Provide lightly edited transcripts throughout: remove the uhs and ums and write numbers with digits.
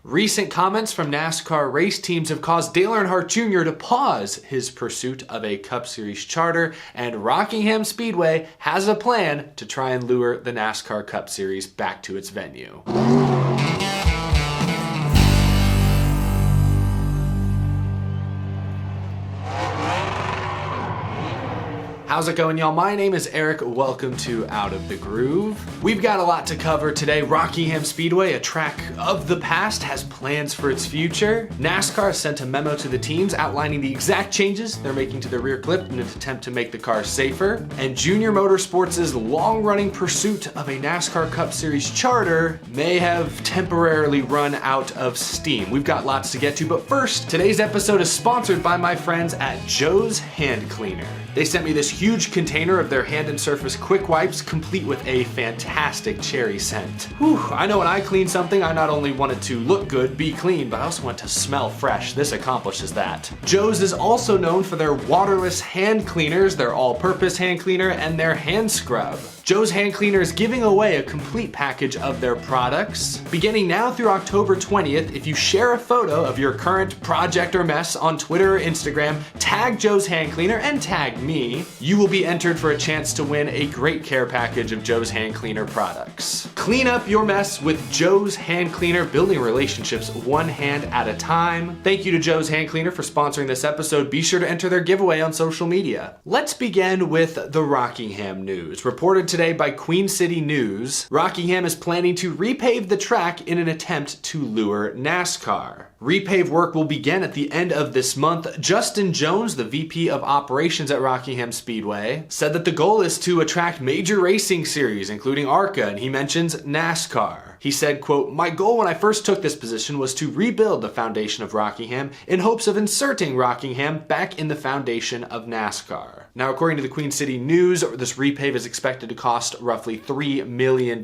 Recent comments from NASCAR race teams have caused Dale Earnhardt Jr. to pause his pursuit of a Cup Series charter, and Rockingham Speedway has a plan to try and lure the NASCAR Cup Series back to its venue. How's it going, y'all? My name is Eric. Welcome to Out of the Groove. We've got a lot to cover today. Rockingham Speedway, a track of the past, has plans for its future. NASCAR sent a memo to the teams outlining the exact changes they're making to the rear clip in an attempt to make the car safer. And Junior Motorsports' long-running pursuit of a NASCAR Cup Series charter may have temporarily run out of steam. We've got lots to get to, but first, today's episode is sponsored by my friends at Joe's Hand Cleaner. They sent me this huge container of their hand and surface quick wipes, complete with a fantastic cherry scent. Whew, I know when I clean something, I not only want it to look good, be clean, but I also want it to smell fresh. This accomplishes that. Joe's is also known for their waterless hand cleaners, their all-purpose hand cleaner, and their hand scrub. Joe's Hand Cleaner is giving away a complete package of their products. Beginning now through October 20th, if you share a photo of your current project or mess on Twitter or Instagram, tag Joe's Hand Cleaner and tag me, you will be entered for a chance to win a great care package of Joe's Hand Cleaner products. Clean up your mess with Joe's Hand Cleaner, building relationships one hand at a time. Thank you to Joe's Hand Cleaner for sponsoring this episode. Be sure to enter their giveaway on social media. Let's begin with the Rockingham news. Reported today by Queen City News, Rockingham is planning to repave the track in an attempt to lure NASCAR. Repave work will begin at the end of this month. Justin Jones, the VP of Operations at Rockingham Speedway, said that the goal is to attract major racing series, including ARCA, and he mentions NASCAR. He said, quote, "My goal when I first took this position was to rebuild the foundation of Rockingham in hopes of inserting Rockingham back in the foundation of NASCAR." Now, according to the Queen City News, this repave is expected to cost roughly $3 million.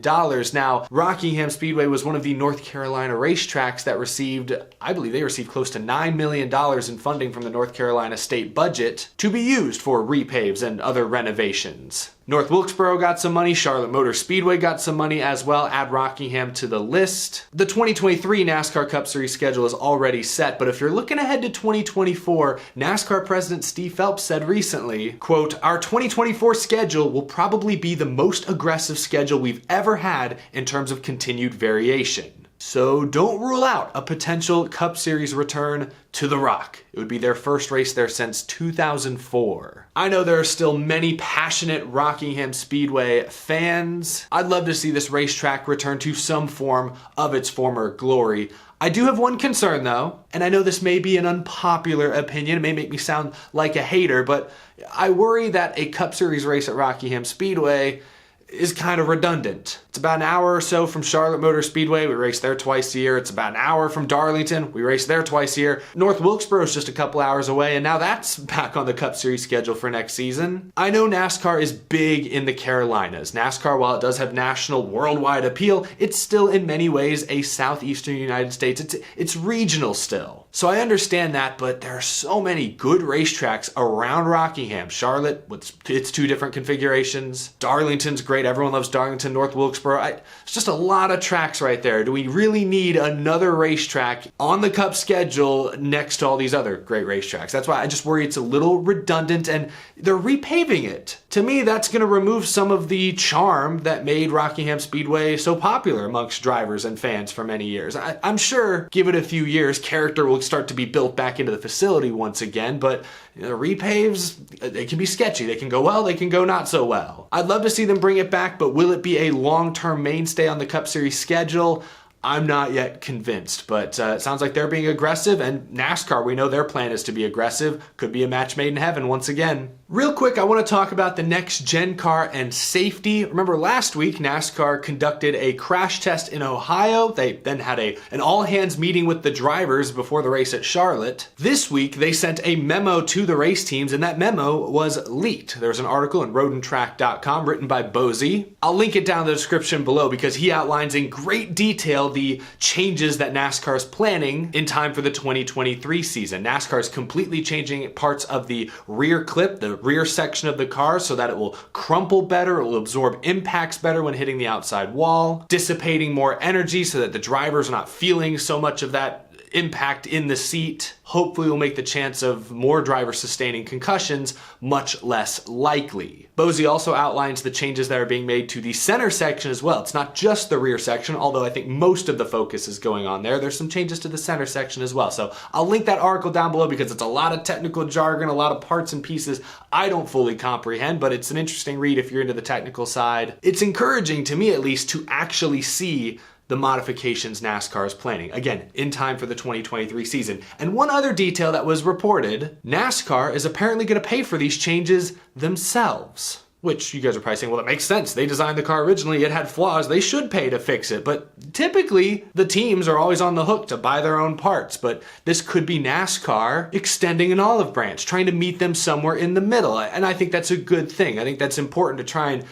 Now, Rockingham Speedway was one of the North Carolina racetracks that received, I believe they received close to $9 million in funding from the North Carolina state budget to be used for repaves and other renovations. North Wilkesboro got some money, Charlotte Motor Speedway got some money as well. Add Rockingham to the list. The 2023 NASCAR Cup Series schedule is already set, but if you're looking ahead to 2024, NASCAR President Steve Phelps said recently, quote, "Our 2024 schedule will probably be the most aggressive schedule we've ever had in terms of continued variation. So don't rule out a potential Cup Series return to the Rock. It would be their first race there since 2004. I know there are still many passionate Rockingham Speedway fans. I'd love to see this racetrack return to some form of its former glory. I do have one concern though, and I know this may be an unpopular opinion, it may make me sound like a hater, but I worry that a Cup Series race at Rockingham Speedway is kind of redundant. It's about an hour or so from Charlotte Motor Speedway. We race there twice a year. It's about an hour from Darlington. We race there twice a year. North Wilkesboro is just a couple hours away, and now that's back on the Cup Series schedule for next season. I know NASCAR is big in the Carolinas. NASCAR, while it does have national, worldwide appeal, it's still in many ways a southeastern United States. It's regional still. So I understand that, but there are so many good racetracks around Rockingham. Charlotte, with its two different configurations. Darlington's great. Everyone loves Darlington, North Wilkesboro. It's just a lot of tracks right there. Do we really need another racetrack on the Cup schedule next to all these other great racetracks? That's why I just worry it's a little redundant, and they're repaving it. To me, that's going to remove some of the charm that made Rockingham Speedway so popular amongst drivers and fans for many years. I'm sure, give it a few years, character will start to be built back into the facility once again, but repaves, they can be sketchy. They can go well, they can go not so well. I'd love to see them bring it back, but will it be a long-term mainstay on the Cup Series schedule? I'm not yet convinced, but it sounds like they're being aggressive, and NASCAR, we know their plan is to be aggressive. Could be a match made in heaven once again. Real quick, I want to talk about the next gen car and safety. Remember last week, NASCAR conducted a crash test in Ohio. They then had an all-hands meeting with the drivers before the race at Charlotte. This week, they sent a memo to the race teams, and that memo was leaked. There's an article in rodenttrack.com written by Bozy. I'll link it down in the description below because he outlines in great detail the changes that NASCAR is planning in time for the 2023 season. NASCAR is completely changing parts of the rear clip, the rear section of the car so that it will crumple better, it will absorb impacts better when hitting the outside wall, dissipating more energy so that the driver's not feeling so much of that impact in the seat. Hopefully will make the chance of more drivers sustaining concussions much less likely. Bosie also outlines the changes that are being made to the center section as well. It's not just the rear section, although I think most of the focus is going on there. There's some changes to the center section as well. So I'll link that article down below because it's a lot of technical jargon, a lot of parts and pieces I don't fully comprehend, but it's an interesting read if you're into the technical side. It's encouraging to me at least to actually see the modifications NASCAR is planning. Again, in time for the 2023 season. And one other detail that was reported, NASCAR is apparently going to pay for these changes themselves. Which you guys are probably saying, well, it makes sense. They designed the car originally, it had flaws, they should pay to fix it. But typically, the teams are always on the hook to buy their own parts. But this could be NASCAR extending an olive branch, trying to meet them somewhere in the middle. And I think that's a good thing. I think that's important to try and,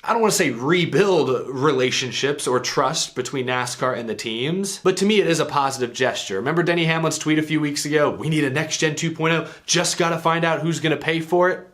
I don't want to say rebuild relationships or trust between NASCAR and the teams, but to me it is a positive gesture. Remember Denny Hamlin's tweet a few weeks ago, we need a next gen 2.0, just got to find out who's going to pay for it?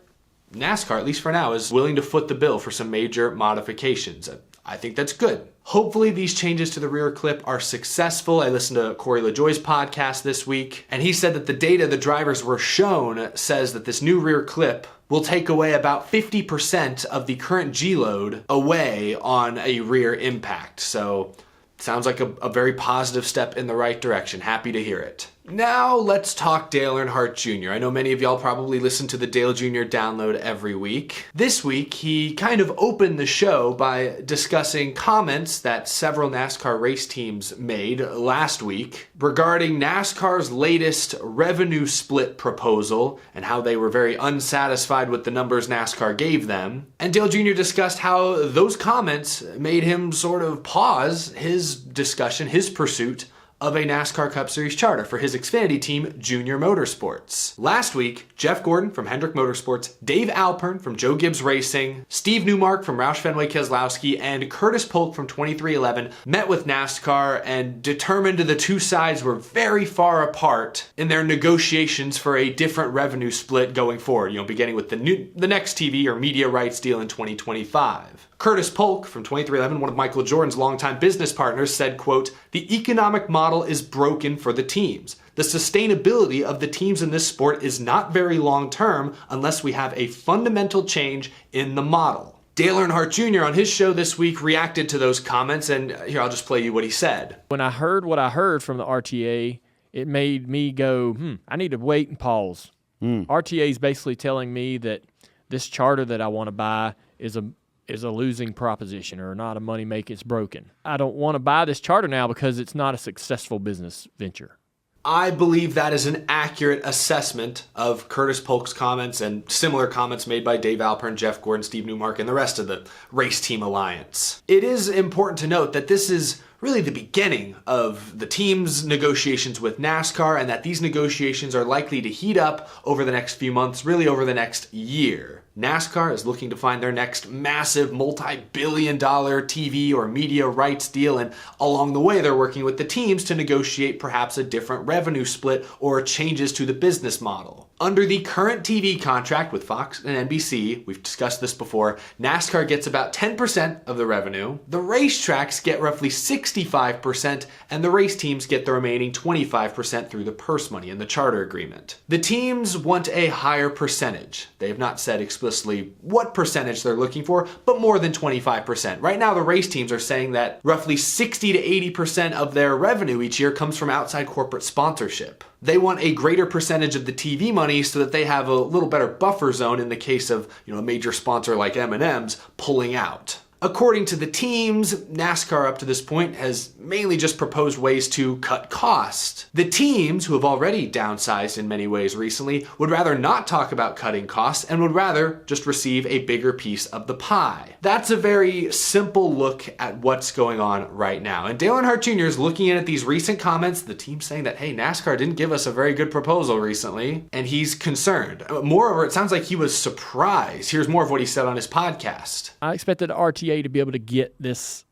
NASCAR, at least for now, is willing to foot the bill for some major modifications. I think that's good. Hopefully these changes to the rear clip are successful. I listened to Corey LaJoie's podcast this week, and he said that the data the drivers were shown says that this new rear clip will take away about 50% of the current G-load away on a rear impact. So sounds like a very positive step in the right direction. Happy to hear it. Now let's talk Dale Earnhardt Jr. I know many of y'all probably listen to the Dale Jr. download every week. This week, he kind of opened the show by discussing comments that several NASCAR race teams made last week regarding NASCAR's latest revenue split proposal and how they were very unsatisfied with the numbers NASCAR gave them. And Dale Jr. discussed how those comments made him sort of pause his discussion, his pursuit of a NASCAR Cup Series charter for his Xfinity team, Junior Motorsports. Last week, Jeff Gordon from Hendrick Motorsports, Dave Alpern from Joe Gibbs Racing, Steve Newmark from Roush Fenway Keselowski, and Curtis Polk from 2311 met with NASCAR and determined the two sides were very far apart in their negotiations for a different revenue split going forward, beginning with the next TV or media rights deal in 2025. Curtis Polk from 2311, one of Michael Jordan's longtime business partners, said, quote, "The economic model is broken for the teams. The sustainability of the teams in this sport is not very long-term unless we have a fundamental change in the model." Dale Earnhardt Jr. on his show this week reacted to those comments, and here, I'll just play you what he said. When I heard what I heard from the RTA, it made me go, I need to wait and pause. RTA is basically telling me that this charter that I want to buy is a losing proposition or not a money make, it's broken. I don't want to buy this charter now because it's not a successful business venture. I believe that is an accurate assessment of Curtis Polk's comments and similar comments made by Dave Alpern, Jeff Gordon, Steve Newmark, and the rest of the Race Team Alliance. It is important to note that this is really the beginning of the team's negotiations with NASCAR, and that these negotiations are likely to heat up over the next few months, really over the next year. NASCAR is looking to find their next massive multi-billion-dollar TV or media rights deal, and along the way they're working with the teams to negotiate perhaps a different revenue split or changes to the business model. Under the current TV contract with Fox and NBC, we've discussed this before, NASCAR gets about 10% of the revenue, the racetracks get roughly 65%, and the race teams get the remaining 25% through the purse money in the charter agreement. The teams want a higher percentage. They have not said explicitly what percentage they're looking for, but more than 25%. Right now, the race teams are saying that roughly 60 to 80% of their revenue each year comes from outside corporate sponsorship. They want a greater percentage of the TV money so that they have a little better buffer zone in the case of, a major sponsor like M&M's pulling out. According to the teams, NASCAR up to this point has mainly just proposed ways to cut costs. The teams, who have already downsized in many ways recently, would rather not talk about cutting costs and would rather just receive a bigger piece of the pie. That's a very simple look at what's going on right now. And Dale Earnhardt Jr. is looking in at these recent comments, the team saying that, hey, NASCAR didn't give us a very good proposal recently, and he's concerned. Moreover, it sounds like he was surprised. Here's more of what he said on his podcast. I expected the RTA to be able to get this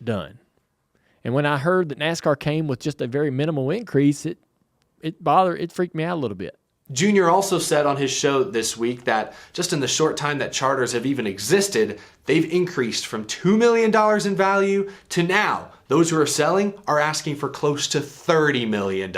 done. And when I heard that NASCAR came with just a very minimal increase, it freaked me out a little bit. Junior also said on his show this week that just in the short time that charters have even existed, they've increased from $2 million in value to now those who are selling are asking for close to $30 million.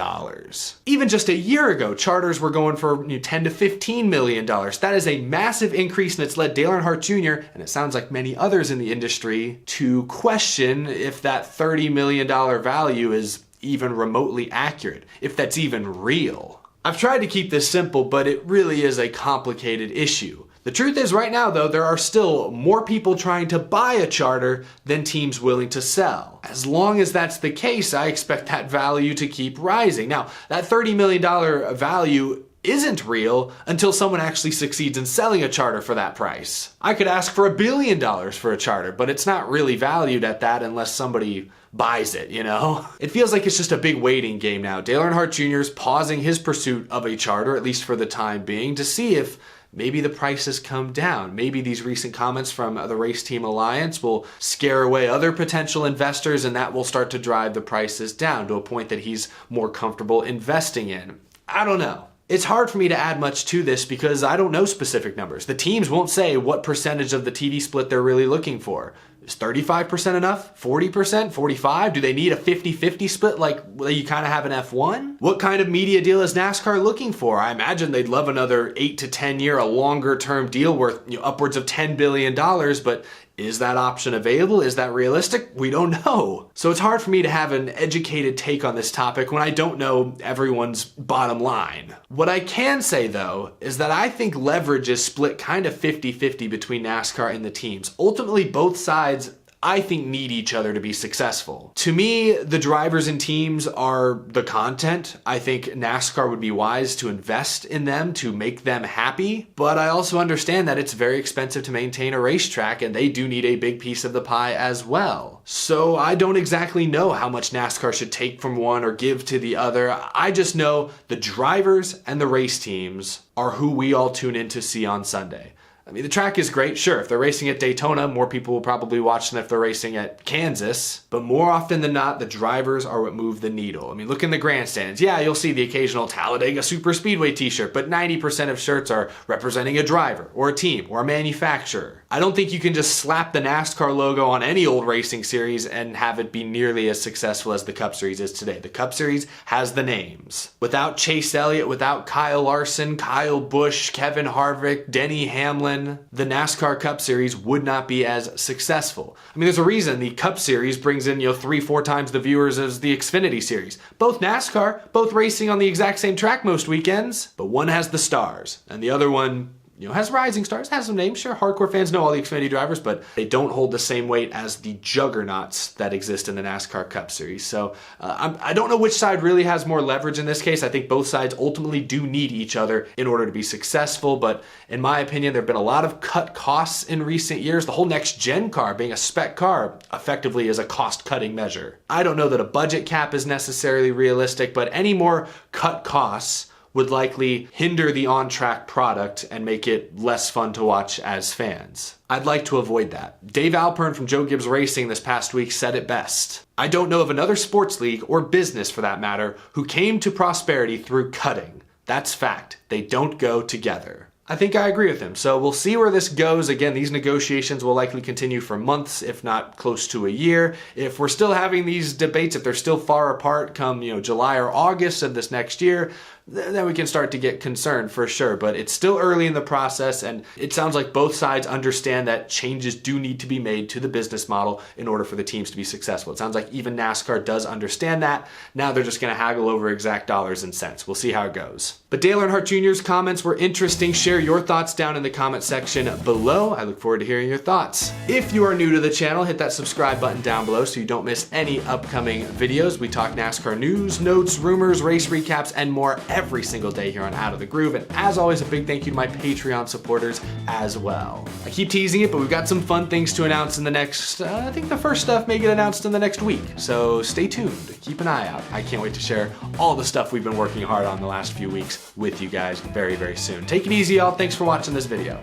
Even just a year ago, charters were going for $10 to $15 million. That is a massive increase, and it's led Dale Earnhardt Jr., and it sounds like many others in the industry, to question if that $30 million value is even remotely accurate, if that's even real. I've tried to keep this simple, but it really is a complicated issue. The truth is right now though, there are still more people trying to buy a charter than teams willing to sell. As long as that's the case, I expect that value to keep rising. Now, that $30 million value isn't real until someone actually succeeds in selling a charter for that price. I could ask for $1 billion for a charter, but it's not really valued at that unless somebody buys it, you know? It feels like it's just a big waiting game now. Dale Earnhardt Jr. is pausing his pursuit of a charter, at least for the time being, to see if maybe the prices come down. Maybe these recent comments from the Race Team Alliance will scare away other potential investors, and that will start to drive the prices down to a point that he's more comfortable investing in. I don't know. It's hard for me to add much to this because I don't know specific numbers. The teams won't say what percentage of the TV split they're really looking for. Is 35% enough? 40%? 45%? Do they need a 50-50 split like you kind of have in F1? What kind of media deal is NASCAR looking for? I imagine they'd love another 8 to 10 year, a longer term deal worth upwards of $10 billion, but is that option available? Is that realistic? We don't know. So it's hard for me to have an educated take on this topic when I don't know everyone's bottom line. What I can say though, is that I think leverage is split kind of 50-50 between NASCAR and the teams. Ultimately, both sides I think need each other to be successful. To me, the drivers and teams are the content. I think NASCAR would be wise to invest in them to make them happy, but I also understand that it's very expensive to maintain a racetrack and they do need a big piece of the pie as well. So I don't exactly know how much NASCAR should take from one or give to the other. I just know the drivers and the race teams are who we all tune in to see on Sunday. I mean, the track is great, sure. If they're racing at Daytona, more people will probably watch than if they're racing at Kansas. But more often than not, the drivers are what move the needle. I mean, look in the grandstands. Yeah, you'll see the occasional Talladega Super Speedway t-shirt, but 90% of shirts are representing a driver or a team or a manufacturer. I don't think you can just slap the NASCAR logo on any old racing series and have it be nearly as successful as the Cup Series is today. The Cup Series has the names. Without Chase Elliott, without Kyle Larson, Kyle Busch, Kevin Harvick, Denny Hamlin, the NASCAR Cup Series would not be as successful. I mean, there's a reason the Cup Series brings in 3-4 times the viewers as the Xfinity Series. Both NASCAR, both racing on the exact same track most weekends, but one has the stars and the other one has rising stars, has some names. Sure, hardcore fans know all the Xfinity drivers, but they don't hold the same weight as the juggernauts that exist in the NASCAR Cup Series. So I don't know which side really has more leverage in this case. I think both sides ultimately do need each other in order to be successful, but in my opinion, there have been a lot of cut costs in recent years. The whole next gen car being a spec car effectively is a cost-cutting measure. I don't know that a budget cap is necessarily realistic, but any more cut costs would likely hinder the on-track product and make it less fun to watch as fans. I'd like to avoid that. Dave Alpern from Joe Gibbs Racing this past week said it best. I don't know of another sports league, or business for that matter, who came to prosperity through cutting. That's fact. They don't go together. I think I agree with him. So we'll see where this goes. Again, these negotiations will likely continue for months, if not close to a year. If we're still having these debates, if they're still far apart come, July or August of this next year, then we can start to get concerned for sure. But it's still early in the process, and it sounds like both sides understand that changes do need to be made to the business model in order for the teams to be successful. It sounds like even NASCAR does understand that. Now they're just going to haggle over exact dollars and cents. We'll see how it goes. But Dale Earnhardt Jr.'s comments were interesting. Share your thoughts down in the comment section below. I look forward to hearing your thoughts. If you are new to the channel, hit that subscribe button down below so you don't miss any upcoming videos. We talk NASCAR news, notes, rumors, race recaps, and more every single day here on Out of the Groove. And as always, a big thank you to my Patreon supporters as well. I keep teasing it, but we've got some fun things to announce in the next, I think the first stuff may get announced in the next week. So stay tuned, keep an eye out. I can't wait to share all the stuff we've been working hard on the last few weeks with you guys very, very soon. Take it easy, y'all. Thanks for watching this video.